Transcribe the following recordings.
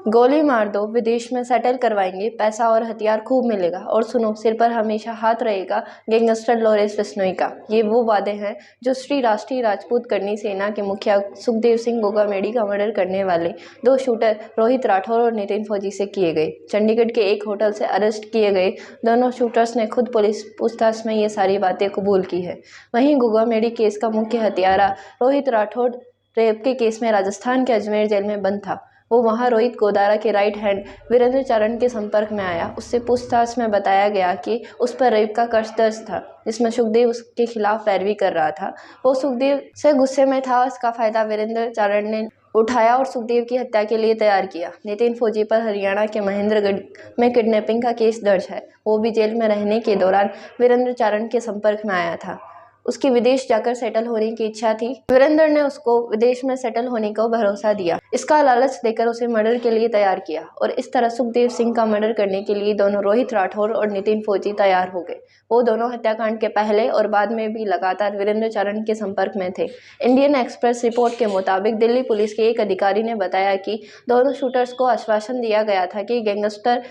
गोली मार दो, विदेश में सेटल करवाएंगे, पैसा और हथियार खूब मिलेगा। और सुनो, सिर पर हमेशा हाथ रहेगा गैंगस्टर लॉरेंस बिश्नोई का। ये वो वादे हैं जो श्री राष्ट्रीय राजपूत करनी सेना के मुखिया सुखदेव सिंह गोगामेडी का मर्डर करने वाले दो शूटर रोहित राठौर और नितिन फौजी से किए गए। चंडीगढ़ के एक होटल से अरेस्ट किए गए दोनों शूटर्स ने खुद पुलिस पूछताछ में ये सारी बातें कबूल की है। वहीं गोगामेडी केस का मुख्य हत्यारा रोहित राठौर रेप के केस में राजस्थान के अजमेर जेल में बंद था। वो वहां रोहित गोदारा के राइट हैंड वीरेंद्र चारण के संपर्क में आया। उससे पूछताछ में बताया गया कि उस पर रेप का केस दर्ज था, जिसमें सुखदेव उसके खिलाफ पैरवी कर रहा था। वो सुखदेव से गुस्से में था। इसका फायदा वीरेंद्र चारण ने उठाया और सुखदेव की हत्या के लिए तैयार किया। नितिन फौजी पर हरियाणा के महेंद्रगढ़ में किडनैपिंग का केस दर्ज है। वो भी जेल में रहने के दौरान वीरेंद्र चारण के संपर्क में आया था। उसकी विदेश जाकर सेटल होने की इच्छा थी। वीरेंद्र ने उसको विदेश में सेटल होने का भरोसा दिया। इसका लालच देकर उसे मर्डर के लिए तैयार किया और इस तरह सुखदेव सिंह का मर्डर करने के लिए दोनों रोहित राठौर और नितिन फौजी तैयार हो गए। वो दोनों हत्याकांड के पहले और बाद में भी लगातार वीरेंद्र चारण के संपर्क में थे। इंडियन एक्सप्रेस रिपोर्ट के मुताबिक दिल्ली पुलिस के एक अधिकारी ने बताया कि दोनों शूटर्स को आश्वासन दिया गया था कि गैंगस्टर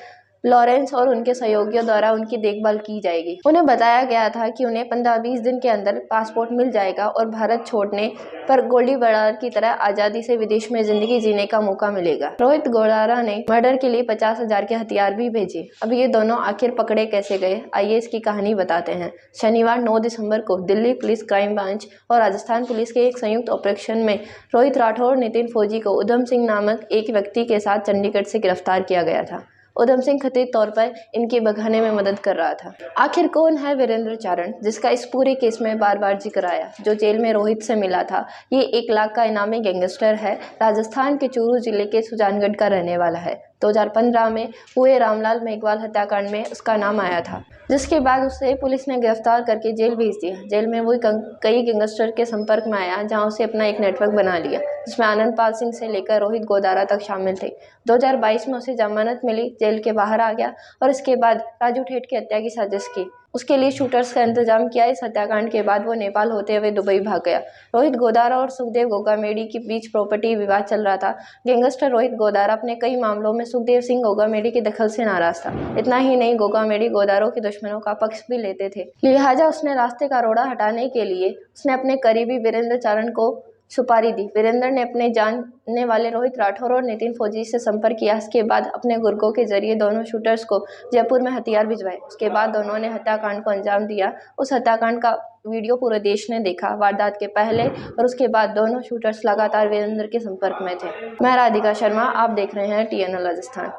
लॉरेंस और उनके सहयोगियों द्वारा उनकी देखभाल की जाएगी। उन्हें बताया गया था कि उन्हें 15-20 दिन के अंदर पासपोर्ट मिल जाएगा और भारत छोड़ने पर गोलीबार की तरह आज़ादी से विदेश में जिंदगी जीने का मौका मिलेगा। रोहित गोदारा ने मर्डर के लिए 50,000 के हथियार भी भेजे। अब ये दोनों आखिर पकड़े कैसे गए, आइए इसकी कहानी बताते हैं। शनिवार 9 दिसंबर को दिल्ली पुलिस क्राइम ब्रांच और राजस्थान पुलिस के एक संयुक्त ऑपरेशन में रोहित राठौर और नितिन फौजी को उधम सिंह नामक एक व्यक्ति के साथ चंडीगढ़ से गिरफ्तार किया गया था। उधम सिंह कथित तौर पर इनके भगाने में मदद कर रहा था। आखिर कौन है वीरेंद्र चारण, जिसका इस पूरे केस में बार बार जिक्र आया, जो जेल में रोहित से मिला था? ये 1 लाख का इनामी गैंगस्टर है। राजस्थान के चूरू जिले के सुजानगढ़ का रहने वाला है। 2015 में हुए रामलाल मेघवाल हत्याकांड में उसका नाम आया था, जिसके बाद उसे पुलिस ने गिरफ्तार करके जेल भेज दिया। जेल में वो कई गैंगस्टर के संपर्क में आया, जहां उसे अपना एक नेटवर्क बना लिया, जिसमें आनंदपाल सिंह से लेकर रोहित गोदारा तक शामिल थे। 2022 में उसे जमानत मिली, जेल के बाहर आ गया और इसके बाद राजू ठेठ की हत्या की साजिश की। उसके लिए शूटर्स का इंतजाम किया। इस हत्याकांड के बाद वो नेपाल होते हुए दुबई भाग गया। रोहित गोदारा और सुखदेव गोगामेडी के बीच प्रॉपर्टी विवाद चल रहा था। गैंगस्टर रोहित गोदारा अपने कई मामलों में सुखदेव सिंह गोगामेडी के दखल से नाराज था। इतना ही नहीं, गोगामेडी गोदारों के दुश्मनों का पक्ष भी लेते थे। लिहाजा उसने रास्ते का रोड़ा हटाने के लिए उसने अपने करीबी वीरेंद्र चारण को सुपारी दी। वीरेंद्र ने अपने जानने वाले रोहित राठौर और नितिन फौजी से संपर्क किया। इसके बाद अपने गुर्गों के जरिए दोनों शूटर्स को जयपुर में हथियार भिजवाए। उसके बाद दोनों ने हत्याकांड को अंजाम दिया। उस हत्याकांड का वीडियो पूरे देश ने देखा। वारदात के पहले और उसके बाद दोनों शूटर्स लगातार वीरेंद्र के संपर्क में थे। मैं राधिका शर्मा, आप देख रहे हैं TNL राजस्थान।